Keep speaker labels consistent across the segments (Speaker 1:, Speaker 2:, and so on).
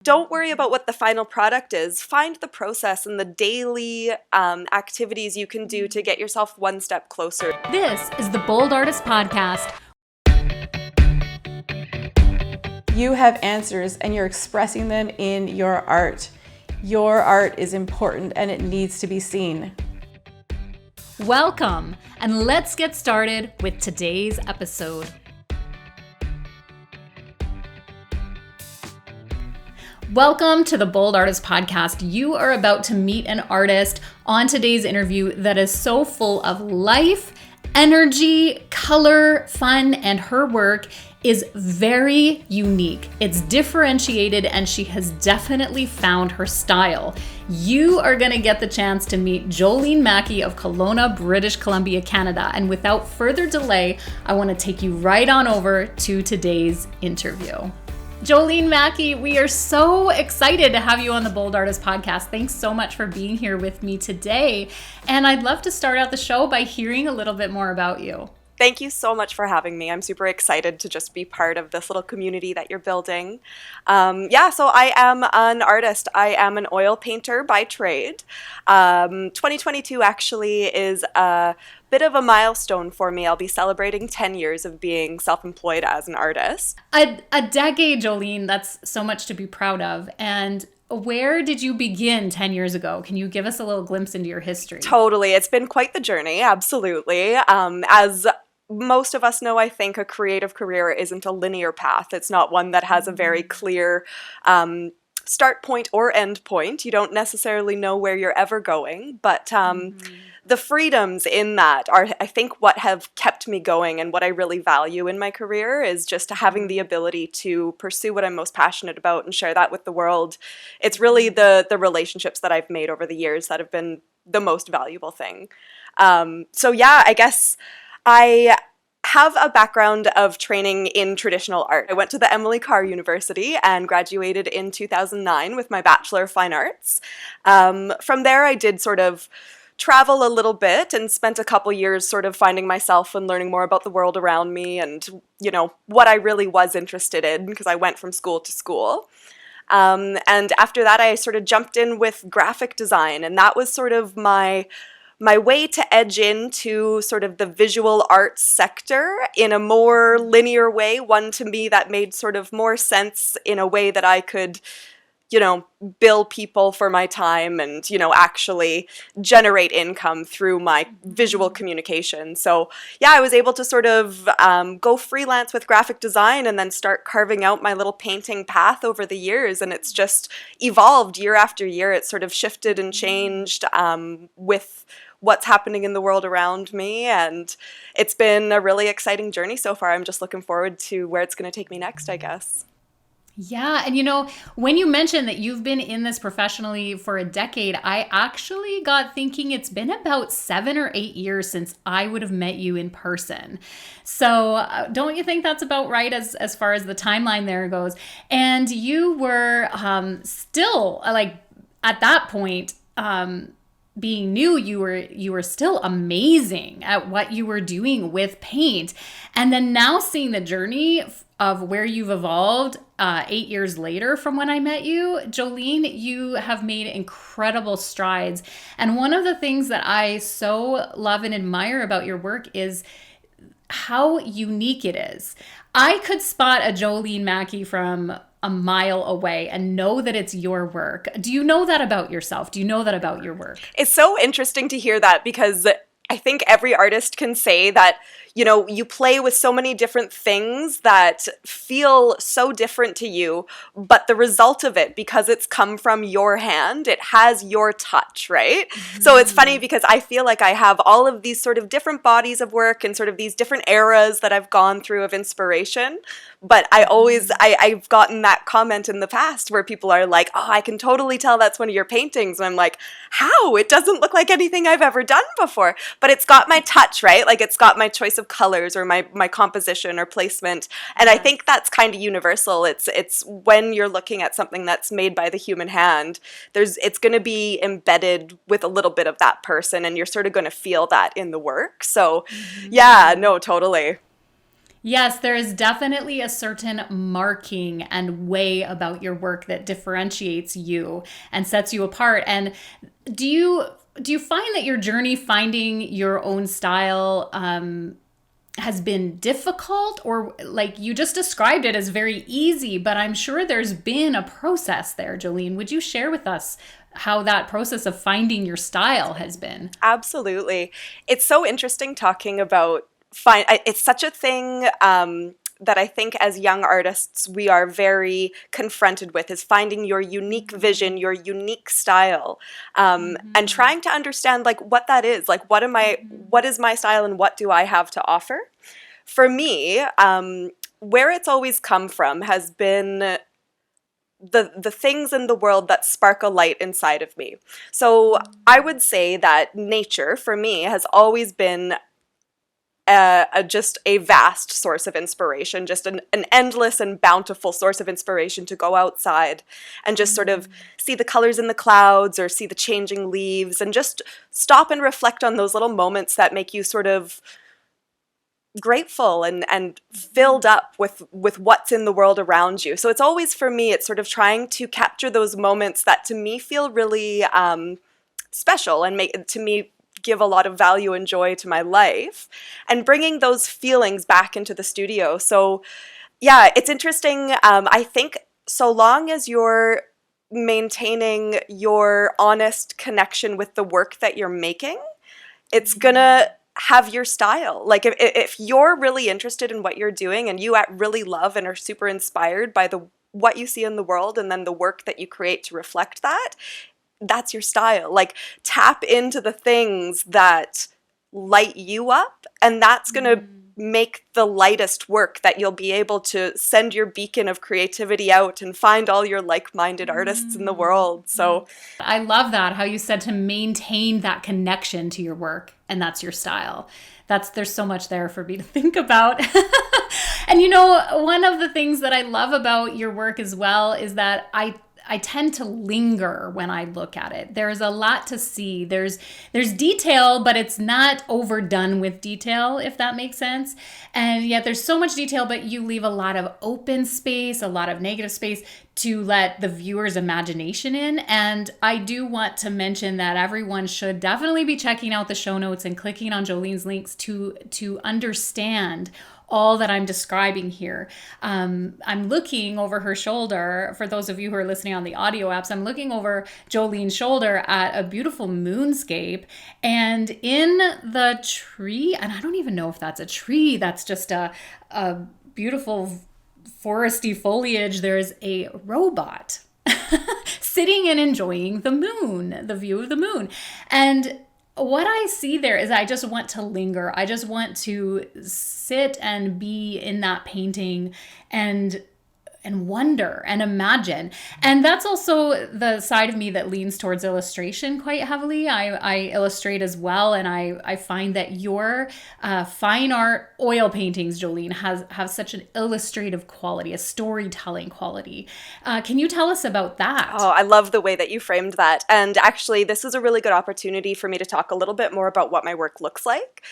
Speaker 1: Don't worry about what the final product is. Find the process and the daily activities you can do to get yourself one step closer.
Speaker 2: This is the Bold Artist Podcast.
Speaker 3: You have answers and you're expressing them in your art. Your art is important and it needs to be seen.
Speaker 2: Welcome, and let's get started with today's episode. Welcome to the Bold Artist Podcast. You are about to meet an artist on today's interview that is so full of life, energy, color, fun, and her work is very unique. It's differentiated, and she has definitely found her style. You are going to get the chance to meet Jolene Mackie of Kelowna, British Columbia, Canada. And without further delay, I want to take you right on over to today's interview. Jolene Mackie, we are so excited to have you on the Bold Artist Podcast. Thanks so much for being here with me today. And I'd love to start out the show by hearing a little bit more about you.
Speaker 1: Thank you so much for having me. I'm super excited to just be part of this little community that you're building. So I am an artist. I am an oil painter by trade. 2022 actually is a bit of a milestone for me. I'll be celebrating 10 years of being self-employed as an artist.
Speaker 2: A decade, Jolene. That's so much to be proud of. And where did you begin 10 years ago? Can you give us a little glimpse into your history?
Speaker 1: Totally. It's been quite the journey, absolutely. As most of us know, I think a creative career isn't a linear path. It's not one that has a very clear start point or end point. You don't necessarily know where you're ever going, but the freedoms in that are, I think, what have kept me going, and what I really value in my career is just having the ability to pursue what I'm most passionate about and share that with the world. It's really the relationships that I've made over the years that have been the most valuable thing. I guess I have a background of training in traditional art. I went to the Emily Carr University and graduated in 2009 with my Bachelor of Fine Arts. From there, I did sort of travel a little bit and spent a couple years sort of finding myself and learning more about the world around me and, you know, what I really was interested in, because I went from school to school. And after that, I sort of jumped in with graphic design, and that was sort of my way to edge into sort of the visual arts sector in a more linear way, one to me that made sort of more sense in a way that I could, you know, bill people for my time and, you know, actually generate income through my visual communication. So yeah, I was able to sort of go freelance with graphic design and then start carving out my little painting path over the years. And it's just evolved year after year. It sort of shifted and changed with what's happening in the world around me. And it's been a really exciting journey so far. I'm just looking forward to where it's going to take me next, I guess.
Speaker 2: Yeah. And you know, when you mentioned that you've been in this professionally for a decade, I actually got thinking it's been about 7 or 8 years since I would have met you in person. So don't you think that's about right as far as the timeline there goes? And you were still like at that point, being new, you were still amazing at what you were doing with paint. And then now seeing the journey of where you've evolved 8 years later from when I met you, Jolene, you have made incredible strides. And one of the things that I so love and admire about your work is how unique it is. I could spot a Jolene Mackie from a mile away and know that it's your work. Do you know that about yourself? Do you know that about your work?
Speaker 1: It's so interesting to hear that, because I think every artist can say that, you know, you play with so many different things that feel so different to you, but the result of it, because it's come from your hand, it has your touch, right? Mm-hmm. So it's funny because I feel like I have all of these sort of different bodies of work and sort of these different eras that I've gone through of inspiration. But I've gotten that comment in the past where people are like, oh, I can totally tell that's one of your paintings. And I'm like, how? It doesn't look like anything I've ever done before. But it's got my touch, right? Like it's got my choice of colors or my composition or placement. And I think that's kind of universal. It's when you're looking at something that's made by the human hand, it's going to be embedded with a little bit of that person, and you're sort of going to feel that in the work. So yeah, no, totally.
Speaker 2: Yes, there is definitely a certain marking and way about your work that differentiates you and sets you apart. And do you do you find that your journey finding your own style has been difficult, or like you just described it as very easy, but I'm sure there's been a process there, Jolene. Would you share with us how that process of finding your style has been?
Speaker 1: Absolutely. It's so interesting talking about it's such a thing that I think as young artists we are very confronted with is finding your unique vision, your unique style, and trying to understand like what that is. Like what is my style and what do I have to offer? For me, where it's always come from has been the things in the world that spark a light inside of me. So I would say that nature for me has always been just a vast source of inspiration, just an endless and bountiful source of inspiration to go outside and just sort of see the colors in the clouds or see the changing leaves and just stop and reflect on those little moments that make you sort of grateful and filled up with what's in the world around you. So it's always, for me, it's sort of trying to capture those moments that to me feel really special and make to me give a lot of value and joy to my life, and bringing those feelings back into the studio. So yeah, it's interesting. I think so long as you're maintaining your honest connection with the work that you're making, it's gonna have your style. Like if you're really interested in what you're doing and you really love and are super inspired by the what you see in the world and then the work that you create to reflect that, that's your style. Like tap into the things that light you up, and that's going to make the lightest work that you'll be able to send your beacon of creativity out and find all your like-minded artists in the world. So
Speaker 2: I love that, how you said to maintain that connection to your work, and that's your style. There's so much there for me to think about. And one of the things that I love about your work as well is that I tend to linger when I look at it. There's a lot to see. There's detail, but it's not overdone with detail, if that makes sense. And yet there's so much detail, but you leave a lot of open space, a lot of negative space to let the viewer's imagination in. And I do want to mention that everyone should definitely be checking out the show notes and clicking on Jolene's links to understand all that I'm describing here. I'm looking over her shoulder. For those of you who are listening on the audio apps, I'm looking over Jolene's shoulder at a beautiful moonscape. And in the tree, and I don't even know if that's a tree, that's just a beautiful foresty foliage, there's a robot sitting and enjoying the moon, the view of the moon. And what I see there is I just want to linger. I just want to sit and be in that painting and wonder and imagine. And that's also the side of me that leans towards illustration quite heavily. I illustrate as well, and I find that your fine art oil paintings, Jolene, have such an illustrative quality, a storytelling quality. Can you tell us about that?
Speaker 1: oh, I love the way that you framed that. And actually, this is a really good opportunity for me to talk a little bit more about what my work looks like.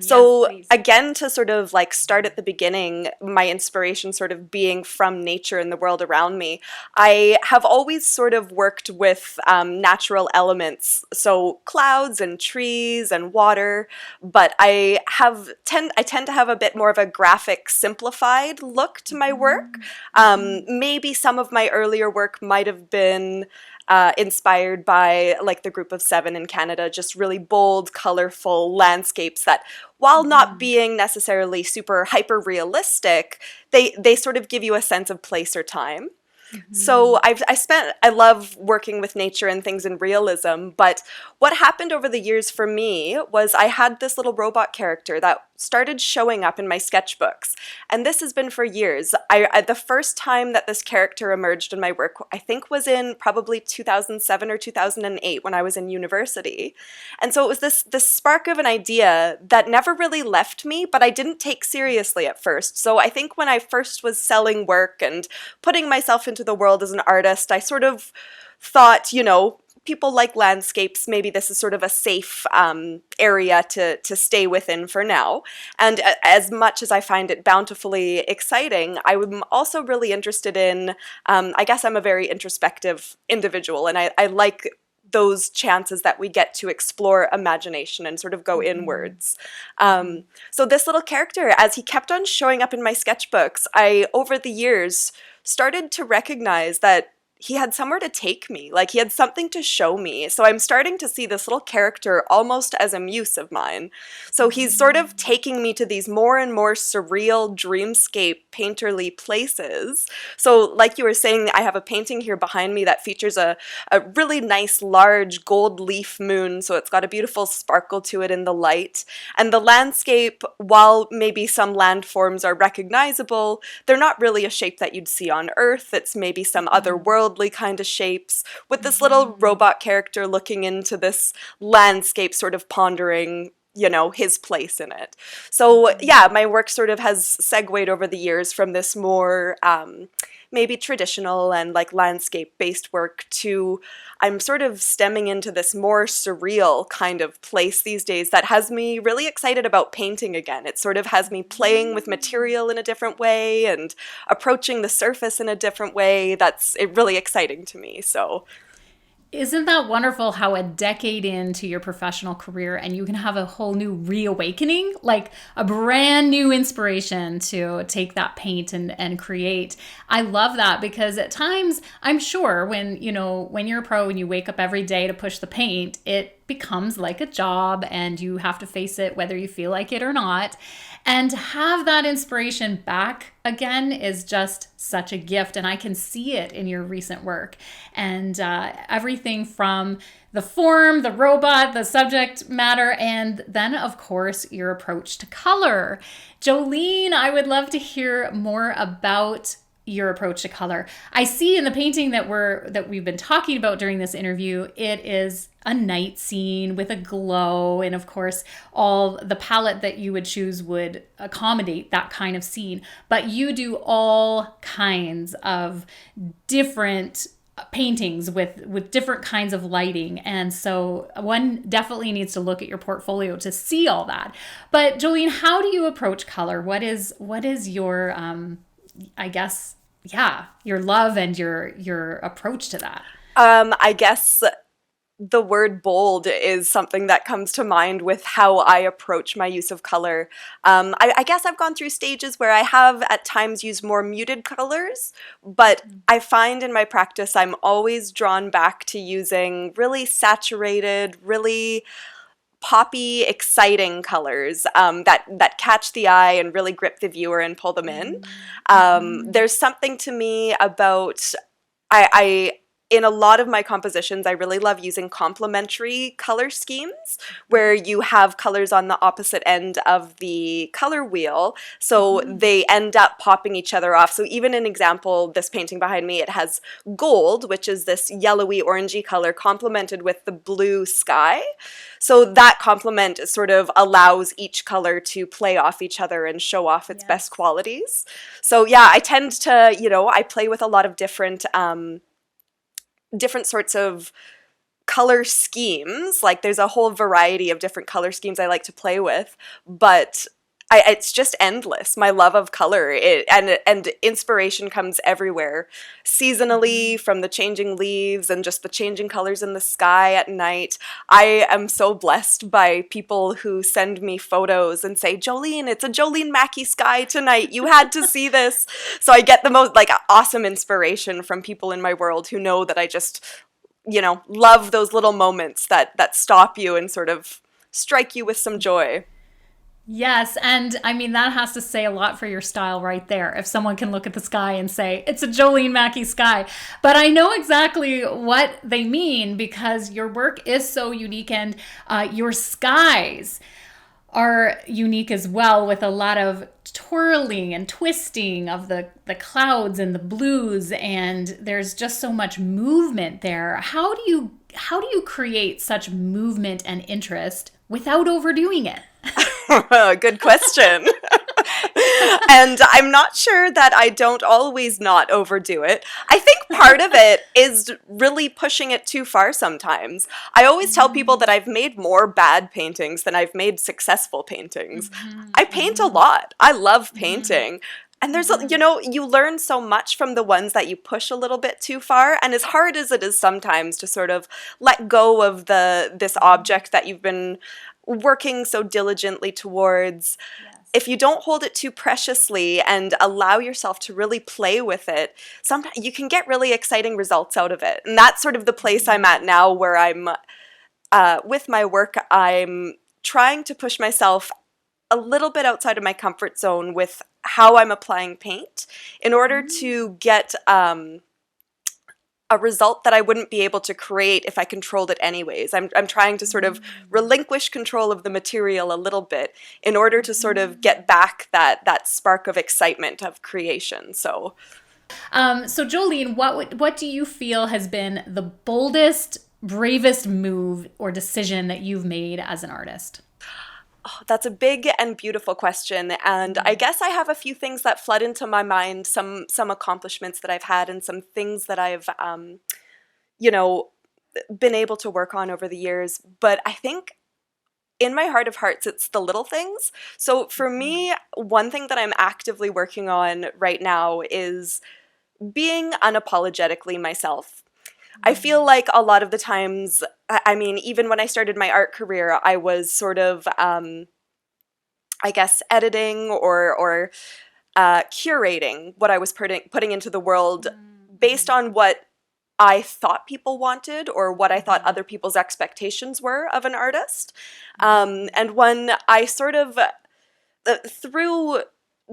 Speaker 1: So
Speaker 2: yes,
Speaker 1: again, to sort of like start at the beginning, my inspiration sort of being from nature and the world around me, I have always sort of worked with natural elements, so clouds and trees and water, but I tend to have a bit more of a graphic, simplified look to my work. Maybe some of my earlier work might have been inspired by like the Group of Seven in Canada, just really bold, colorful landscapes that, while not being necessarily super hyper realistic, they sort of give you a sense of place or time. So I love working with nature and things in realism, but what happened over the years for me was I had this little robot character that started showing up in my sketchbooks, and this has been for years. The first time that this character emerged in my work, I think, was in probably 2007 or 2008 when I was in university. And so it was this spark of an idea that never really left me, but I didn't take seriously at first. So I think when I first was selling work and putting myself into the world as an artist, I sort of thought, people like landscapes, maybe this is sort of a safe area to stay within for now. And as much as I find it bountifully exciting, I'm also really interested in, I guess I'm a very introspective individual, and I like those chances that we get to explore imagination and sort of go inwards. So this little character, as he kept on showing up in my sketchbooks, I, over the years, started to recognize that he had somewhere to take me, like he had something to show me. So I'm starting to see this little character almost as a muse of mine. So he's sort of taking me to these more and more surreal dreamscape painterly places. So like you were saying, I have a painting here behind me that features a really nice large gold leaf moon. So it's got a beautiful sparkle to it in the light. And the landscape, while maybe some landforms are recognizable, they're not really a shape that you'd see on Earth. It's maybe some other worldly kind of shapes, with this little robot character looking into this landscape, sort of pondering, you know, his place in it. So yeah, my work sort of has segued over the years from this more maybe traditional and like landscape-based work to I'm sort of stemming into this more surreal kind of place these days that has me really excited about painting again. It sort of has me playing with material in a different way and approaching the surface in a different way. That's really exciting to me. So
Speaker 2: isn't that wonderful how a decade into your professional career and you can have a whole new reawakening, like a brand new inspiration to take that paint and create. I love that because at times, I'm sure when you're a pro and you wake up every day to push the paint, it becomes like a job and you have to face it whether you feel like it or not. And to have that inspiration back again is just such a gift. And I can see it in your recent work. And everything from the form, the robot, the subject matter, and then, of course, your approach to color. Jolene, I would love to hear more about your approach to color. I see in the painting that we've been talking about during this interview, it is a night scene with a glow, and of course all the palette that you would choose would accommodate that kind of scene. But you do all kinds of different paintings with different kinds of lighting, and so one definitely needs to look at your portfolio to see all that. But Jolene, how do you approach color? What is your I guess, yeah, your love and your approach to that?
Speaker 1: I guess the word bold is something that comes to mind with how I approach my use of color. I guess I've gone through stages where I have at times used more muted colors, but I find in my practice I'm always drawn back to using really saturated, really poppy, exciting colors that catch the eye and really grip the viewer and pull them in. There's something to me about I in a lot of my compositions, I really love using complementary color schemes where you have colors on the opposite end of the color wheel, so they end up popping each other off. So even an example, this painting behind me, it has gold, which is this yellowy orangey color complemented with the blue sky. So that complement sort of allows each color to play off each other and show off its best qualities. So yeah, I tend to, I play with a lot of different sorts of color schemes. Like there's a whole variety of different color schemes I like to play with, but it's just endless. My love of color and inspiration comes everywhere, seasonally, from the changing leaves and just the changing colors in the sky at night. I am so blessed by people who send me photos and say, Jolene, it's a Jolene Mackie sky tonight. You had to see this. So I get the most awesome inspiration from people in my world who know that I just, love those little moments that stop you and sort of strike you with some joy.
Speaker 2: Yes, and I mean, that has to say a lot for your style right there. If someone can look at the sky and say, it's a Jolene Mackie sky. But I know exactly what they mean because your work is so unique, and your skies are unique as well, with a lot of twirling and twisting of the clouds and the blues, and there's just so much movement there. How do you create such movement and interest without overdoing it?
Speaker 1: Good question. And I'm not sure that I don't always not overdo it. I think part of it is really pushing it too far sometimes. I always tell people that I've made more bad paintings than I've made successful paintings. I paint a lot. I love painting. And there's, you learn so much from the ones that you push a little bit too far. And as hard as it is sometimes to sort of let go of this object that you've been working so diligently towards, if you don't hold it too preciously and allow yourself to really play with it, sometimes you can get really exciting results out of it. And that's sort of the place I'm at now, where I'm, with my work, I'm trying to push myself a little bit outside of my comfort zone with how I'm applying paint in order to get a result that I wouldn't be able to create if I controlled it anyways. I'm trying to sort of relinquish control of the material a little bit in order to sort of get back that spark of excitement of creation. So
Speaker 2: Jolene, what do you feel has been the boldest, bravest move or decision that you've made as an artist?
Speaker 1: Oh, that's a big and beautiful question, and I guess I have a few things that flood into my mind, some accomplishments that I've had and some things that I've, been able to work on over the years. But I think in my heart of hearts, it's the little things. So for me, one thing that I'm actively working on right now is being unapologetically myself. I feel like a lot of the times, I mean, even when I started my art career, I was sort of, I guess, editing or curating what I was putting into the world based on what I thought people wanted or what I thought other people's expectations were of an artist. And when I sort of, through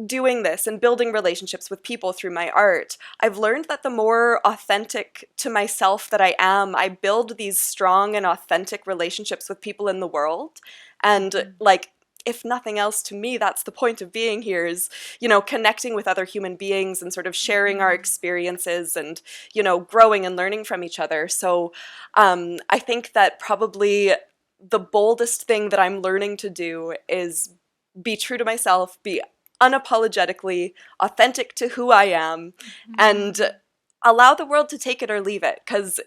Speaker 1: doing this and building relationships with people through my art, I've learned that the more authentic to myself that I am, I build these strong and authentic relationships with people in the world. And like, if nothing else, to me, that's the point of being here is, connecting with other human beings and sort of sharing our experiences and, growing and learning from each other. So I think that probably the boldest thing that I'm learning to do is be true to myself, be unapologetically authentic to who I am, and allow the world to take it or leave it. Because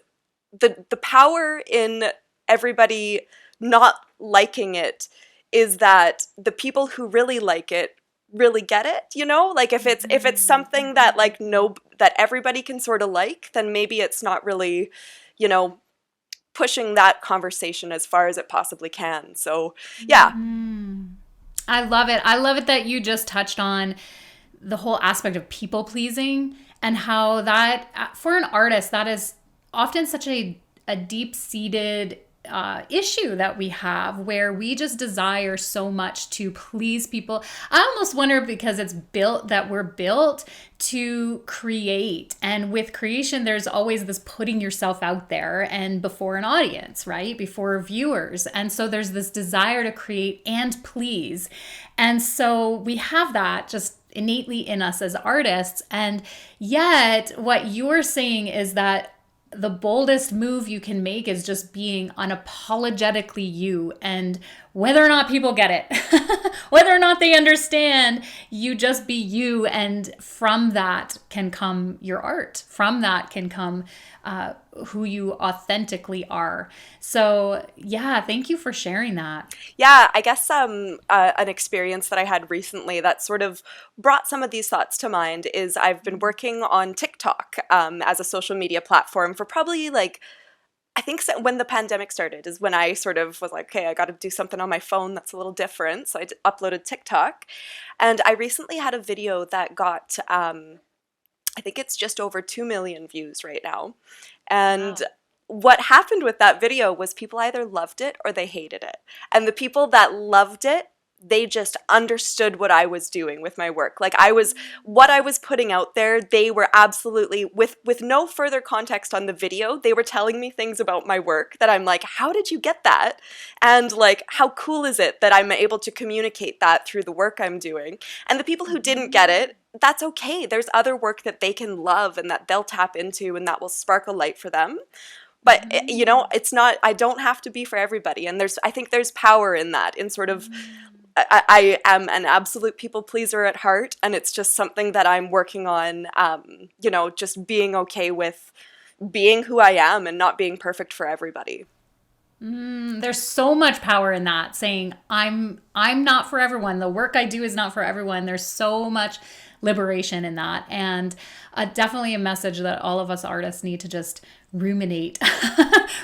Speaker 1: the power in everybody not liking it is that the people who really like it really get it, like if it's something that that everybody can sort of like, then maybe it's not really, pushing that conversation as far as it possibly can. So yeah.
Speaker 2: I love it. I love it that you just touched on the whole aspect of people pleasing and how that, for an artist, that is often such a deep-seated issue that we have, where we just desire so much to please people. I almost wonder because it's built that we're built to create, and with creation there's always this putting yourself out there and before an audience, right, before viewers, and so there's this desire to create and please, and so we have that just innately in us as artists. And yet what you're saying is that the boldest move you can make is just being unapologetically you, and whether or not people get it, whether or not they understand, you just be you, and from that can come your art. From that can come who you authentically are. So yeah, thank you for sharing that.
Speaker 1: Yeah, I guess an experience that I had recently that sort of brought some of these thoughts to mind is I've been working on TikTok as a social media platform for probably I think when the pandemic started is when I sort of was like, okay, I got to do something on my phone that's a little different. So I uploaded TikTok, and I recently had a video that got, I think it's just over 2 million views right now. And what happened with that video was people either loved it or they hated it. And the people that loved it, they just understood what I was doing with my work. What I was putting out there, they were absolutely, with no further context on the video, they were telling me things about my work that I'm like, how did you get that? And how cool is it that I'm able to communicate that through the work I'm doing? And the people who didn't get it, that's okay. There's other work that they can love and that they'll tap into and that will spark a light for them. But, it's not, I don't have to be for everybody. And I think there's power in that, in sort of I am an absolute people pleaser at heart, and it's just something that I'm working on, just being okay with being who I am and not being perfect for everybody.
Speaker 2: There's so much power in that, saying I'm not for everyone. The work I do is not for everyone. There's so much liberation in that, and definitely a message that all of us artists need to just ruminate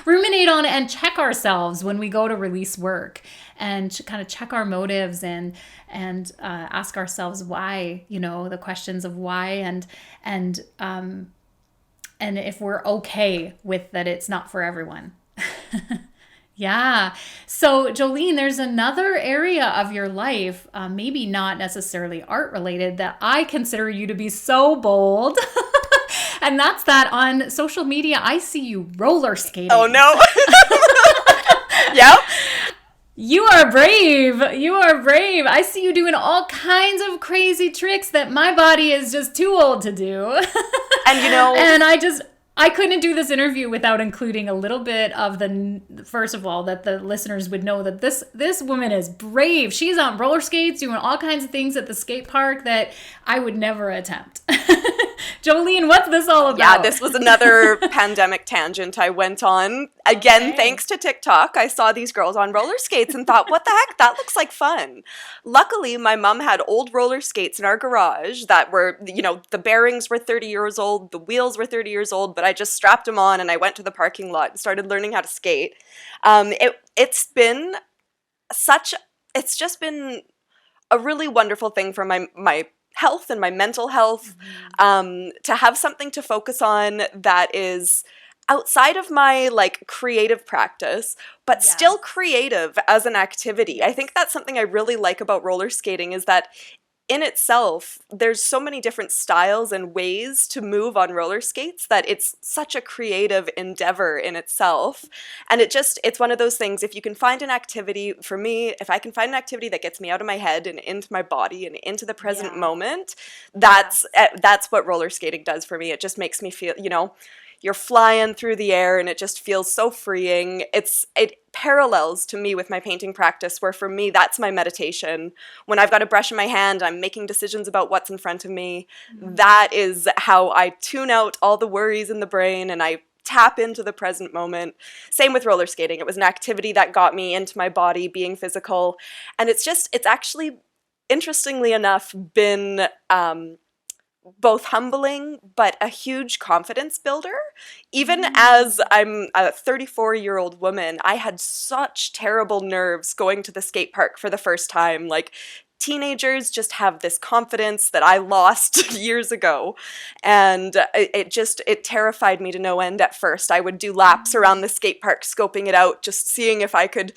Speaker 2: ruminate on and check ourselves when we go to release work, and kind of check our motives and ask ourselves why, the questions of why, and if we're okay with that it's not for everyone. Yeah. So, Jolene, there's another area of your life, maybe not necessarily art related, that I consider you to be so bold. And that's that on social media, I see you roller skating.
Speaker 1: Oh, no. Yep.
Speaker 2: You are brave. You are brave. I see you doing all kinds of crazy tricks that my body is just too old to do.
Speaker 1: And
Speaker 2: and I couldn't do this interview without including a little bit of first of all, that the listeners would know that this woman is brave. She's on roller skates doing all kinds of things at the skate park that I would never attempt. Jolene, what's this all about?
Speaker 1: Yeah, this was another pandemic tangent I went on. Again,
Speaker 2: Okay.
Speaker 1: Thanks to TikTok, I saw these girls on roller skates and thought, what the heck? That looks like fun. Luckily, my mom had old roller skates in our garage that were, the bearings were 30 years old, the wheels were 30 years old, but I just strapped them on and I went to the parking lot and started learning how to skate. It's just been a really wonderful thing for my health and my mental health, to have something to focus on that is outside of my creative practice, but
Speaker 2: Yes.
Speaker 1: still creative as an activity. I think that's something I really like about roller skating, is that in itself, there's so many different styles and ways to move on roller skates that it's such a creative endeavor in itself. And it's one of those things, if you can find an activity, for me, if I can find an activity that gets me out of my head and into my body and into the present
Speaker 2: Yeah.
Speaker 1: moment, that's what roller skating does for me. It just makes me feel, you're flying through the air and it just feels so freeing. It parallels to me with my painting practice, where for me that's my meditation. When I've got a brush in my hand, I'm making decisions about what's in front of me. That is how I tune out all the worries in the brain and I tap into the present moment. Same with roller skating. It was an activity that got me into my body, being physical. And it's actually, interestingly enough, been both humbling, but a huge confidence builder. Even as I'm a 34-year-old woman, I had such terrible nerves going to the skate park for the first time. Teenagers just have this confidence that I lost years ago, and it terrified me to no end at first. I would do laps around the skate park, scoping it out, just seeing if I could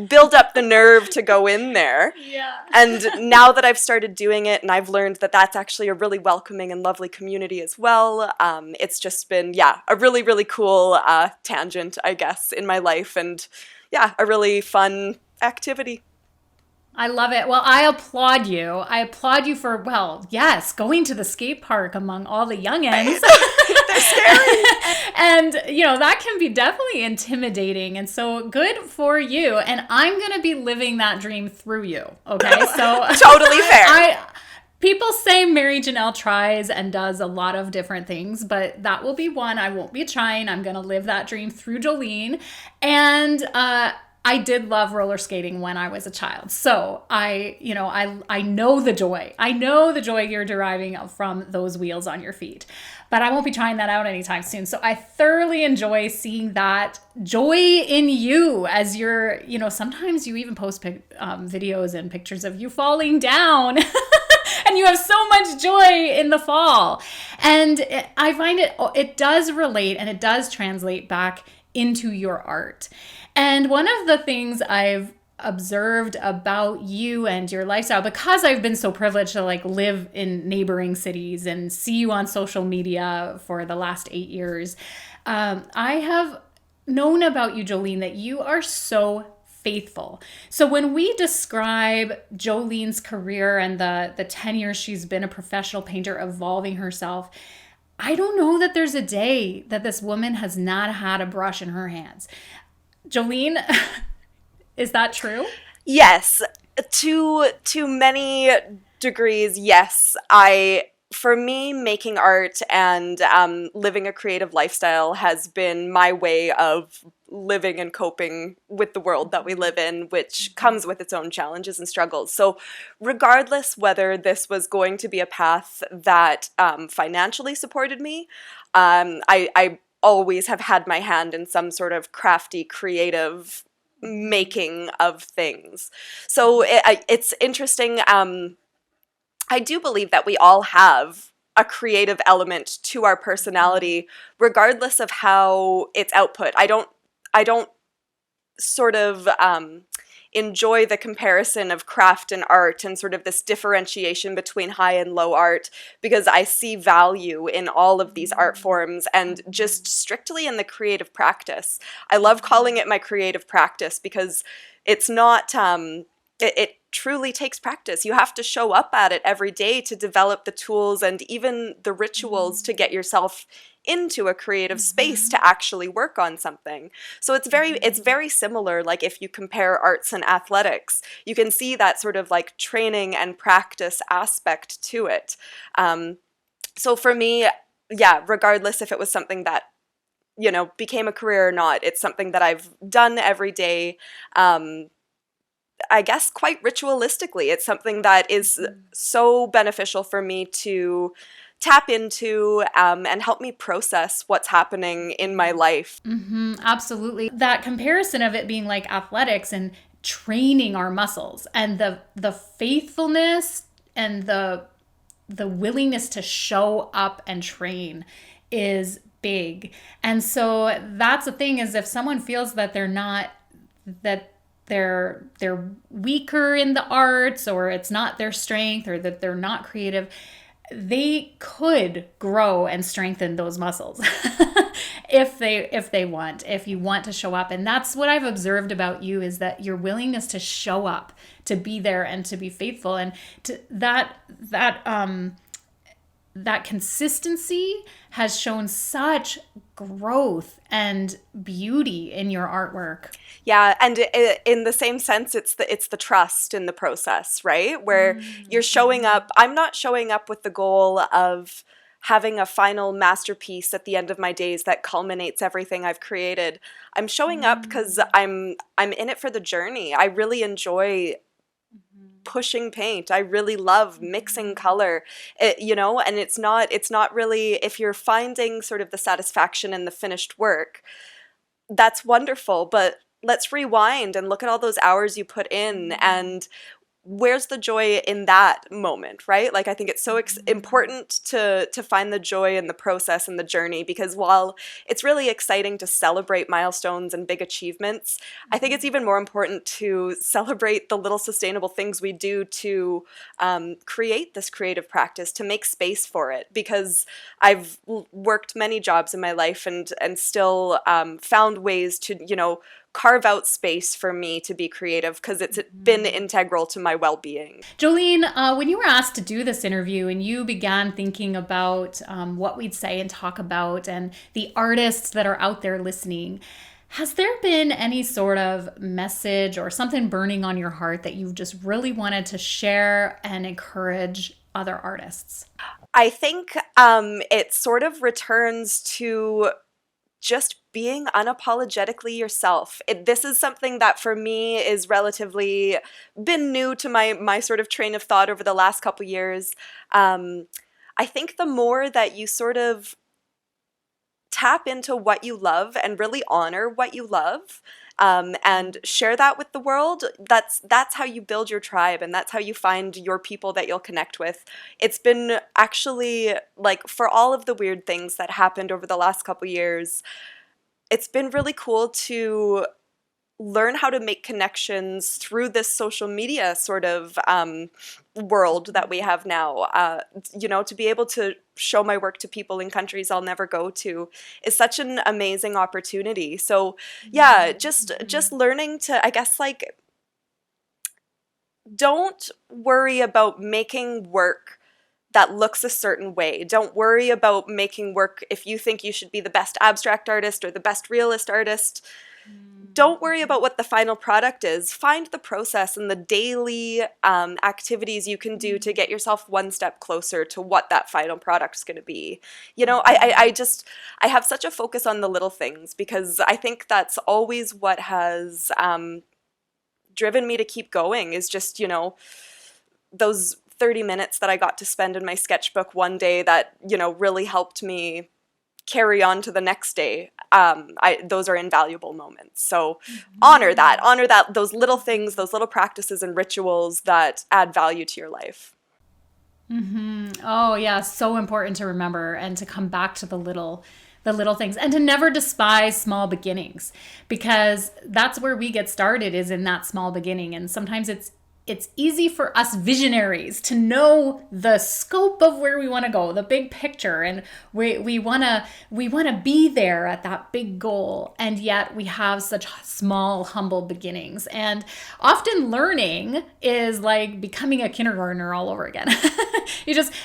Speaker 1: build up the nerve to go in there.
Speaker 2: Yeah.
Speaker 1: And now that I've started doing it, and I've learned that that's actually a really welcoming and lovely community as well, it's just been, a really, really cool tangent, I guess, in my life, and a really fun activity.
Speaker 2: I love it. Well, I applaud you. I applaud you for, yes, going to the skate park among all the youngins.
Speaker 1: They're scary.
Speaker 2: And, that can be definitely intimidating. And so good for you. And I'm going to be living that dream through you. Okay. So
Speaker 1: Totally fair.
Speaker 2: People say Mary Janelle tries and does a lot of different things, but that will be one. I won't be trying. I'm going to live that dream through Jolene. And, I did love roller skating when I was a child. So I know the joy. I know the joy you're deriving from those wheels on your feet. But I won't be trying that out anytime soon. So I thoroughly enjoy seeing that joy in you as you're, sometimes you even post videos and pictures of you falling down. And you have so much joy in the fall. And I find it does relate and it does translate back into your art. And one of the things I've observed about you and your lifestyle, because I've been so privileged to live in neighboring cities and see you on social media for the last 8 years, I have known about you, Jolene, that you are so faithful. So when we describe Jolene's career and the 10 years she's been a professional painter, evolving herself, I don't know that there's a day that this woman has not had a brush in her hands. Jolene, is that true?
Speaker 1: Yes. To many degrees, yes. For me, making art and living a creative lifestyle has been my way of living and coping with the world that we live in, which comes with its own challenges and struggles. So, regardless whether this was going to be a path that financially supported me, I always have had my hand in some sort of crafty, creative making of things. So it's interesting. I do believe that we all have a creative element to our personality, regardless of how it's output. I don't sort of enjoy the comparison of craft and art and sort of this differentiation between high and low art, because I see value in all of these art forms and just strictly in the creative practice. I love calling it my creative practice because it's not, it truly takes practice. You have to show up at it every day to develop the tools and even the rituals to get yourself into a creative space to actually work on something. So it's very similar. Like if you compare arts and athletics, you can see that sort of like training and practice aspect to it. So for me, yeah, regardless if it was something that became a career or not, it's something that I've done every day. I guess quite ritualistically. It's something that is so beneficial for me to tap into and help me process what's happening in my life.
Speaker 2: Absolutely. That comparison of it being like athletics and training our muscles and the faithfulness and the willingness to show up and train is big. And so that's the thing, is if someone feels that they're weaker in the arts, or it's not their strength, or that they're not creative, they could grow and strengthen those muscles if you want to show up. And that's what I've observed about you, is that your willingness to show up, to be there and to be faithful, and to that consistency has shown such growth and beauty in your artwork.
Speaker 1: Yeah, and in the same sense, it's the trust in the process, right? Where you're showing up. I'm not showing up with the goal of having a final masterpiece at the end of my days that culminates everything I've created. I'm showing up because I'm in it for the journey. I really enjoy pushing paint. I really love mixing color, and it's not really, if you're finding sort of the satisfaction in the finished work, that's wonderful, but let's rewind and look at all those hours you put in, and where's the joy in that moment, right? Like, I think it's so important to find the joy in the process and the journey, because while it's really exciting to celebrate milestones and big achievements, I think it's even more important to celebrate the little sustainable things we do to create this creative practice, to make space for it. Because I've worked many jobs in my life and still found ways to, carve out space for me to be creative, because it's been integral to my well-being.
Speaker 2: Jolene, when you were asked to do this interview and you began thinking about what we'd say and talk about and the artists that are out there listening, has there been any sort of message or something burning on your heart that you just really wanted to share and encourage other artists?
Speaker 1: I think it sort of returns to just being unapologetically yourself. This is something that for me is relatively been new to my sort of train of thought over the last couple years. I think the more that you sort of tap into what you love and really honor what you love, and share that with the world, that's how you build your tribe, and that's how you find your people that you'll connect with. It's been actually, like, for all of the weird things that happened over the last couple years, it's been really cool to learn how to make connections through this social media sort of world that we have now. To be able to show my work to people in countries I'll never go to is such an amazing opportunity. So yeah, just learning to, I guess, like, don't worry about making work that looks a certain way. Don't worry about making work if you think you should be the best abstract artist or the best realist artist. don't worry about what the final product is. Find the process and the daily activities you can do to get yourself one step closer to what that final product is going to be. You know, I have such a focus on the little things because I think that's always what has driven me to keep going, is just, you know, those 30 minutes that I got to spend in my sketchbook one day that, you know, really helped me carry on to the next day. Those are invaluable moments. So honor that, those little things, those little practices and rituals that add value to your life.
Speaker 2: Oh yeah, so important to remember and to come back to the little things, and to never despise small beginnings, because that's where we get started, is in that small beginning. And sometimes it's easy for us visionaries to know the scope of where we want to go, the big picture, and we want to be there at that big goal, and yet we have such small, humble beginnings. And often learning is like becoming a kindergartner all over again.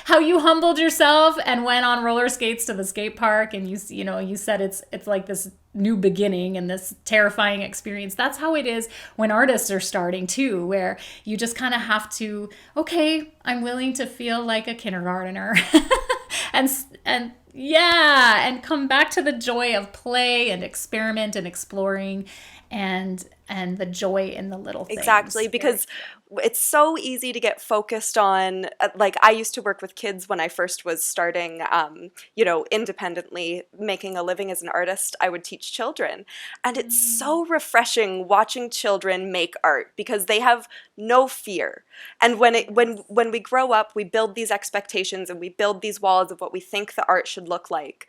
Speaker 2: How you humbled yourself and went on roller skates to the skate park, and you said it's like this new beginning and this terrifying experience. That's how it is when artists are starting too, where you just kind of have to, okay, I'm willing to feel like a kindergartner and come back to the joy of play and experiment and exploring and the joy in the little things.
Speaker 1: Exactly, because it's so easy to get focused on, like, I used to work with kids when I first was starting, independently making a living as an artist. I would teach children, and it's so refreshing watching children make art because they have no fear. And when we grow up, we build these expectations and we build these walls of what we think the art should look like.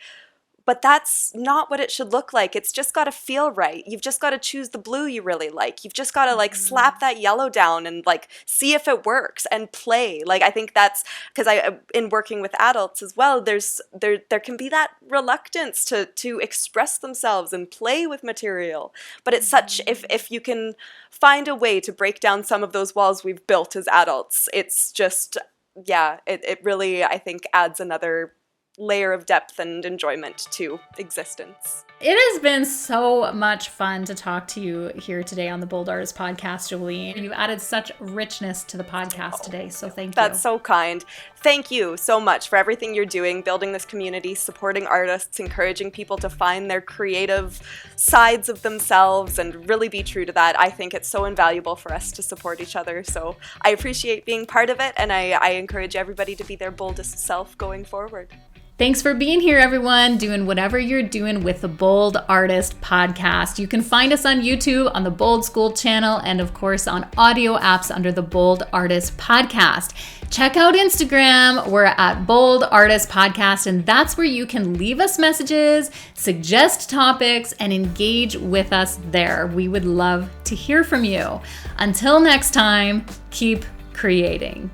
Speaker 1: But that's not what it should look like. It's just got to feel right. You've just got to choose the blue you really like. You've just got to slap that yellow down and see if it works and play. I think that's because in working with adults as well, there can be that reluctance to express themselves and play with material. But it's such, if you can find a way to break down some of those walls we've built as adults, it's just, it really, I think, adds another layer of depth and enjoyment to existence.
Speaker 2: It has been so much fun to talk to you here today on the Bold Artist Podcast, Jolene. You added such richness to the podcast today, so thank you.
Speaker 1: That's so kind. Thank you so much for everything you're doing, building this community, supporting artists, encouraging people to find their creative sides of themselves and really be true to that. I think it's so invaluable for us to support each other, so I appreciate being part of it, and I encourage everybody to be their boldest self going forward.
Speaker 2: Thanks for being here, everyone, doing whatever you're doing with the Bold Artist Podcast. You can find us on YouTube, on the Bold School channel, and of course on audio apps under the Bold Artist Podcast. Check out Instagram. We're at Bold Artist Podcast, and that's where you can leave us messages, suggest topics, and engage with us there. We would love to hear from you. Until next time, keep creating.